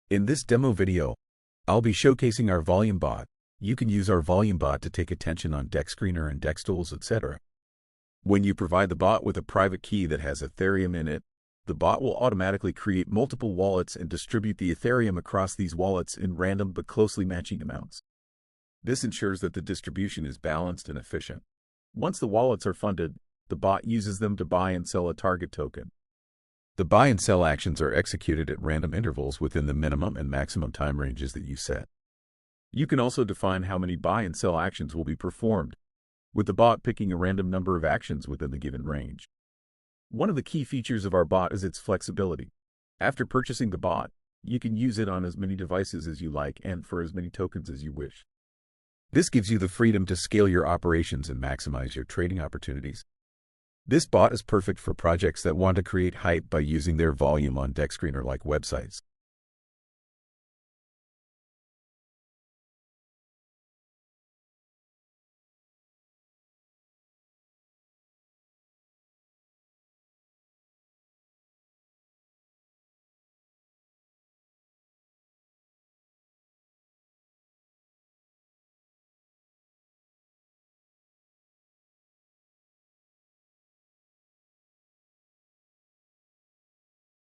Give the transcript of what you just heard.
In this demo video, I'll be showcasing our volume bot. You can use our volume bot to take attention on Dexscreener and Dextools, etc. When you provide the bot with a private key that has Ethereum in it, the bot will automatically create multiple wallets and distribute the Ethereum across these wallets in random but closely matching amounts. This ensures that the distribution is balanced and efficient. Once the wallets are funded, the bot uses them to buy and sell a target token. The buy and sell actions are executed at random intervals within the minimum and maximum time ranges that you set. You can also define how many buy and sell actions will be performed, with the bot picking a random number of actions within the given range. One of the key features of our bot is its flexibility. After purchasing the bot, you can use it on as many devices as you like and for as many tokens as you wish. This gives you the freedom to scale your operations and maximize your trading opportunities. This bot is perfect for projects that want to create hype by using their volume on Dexscreener like websites.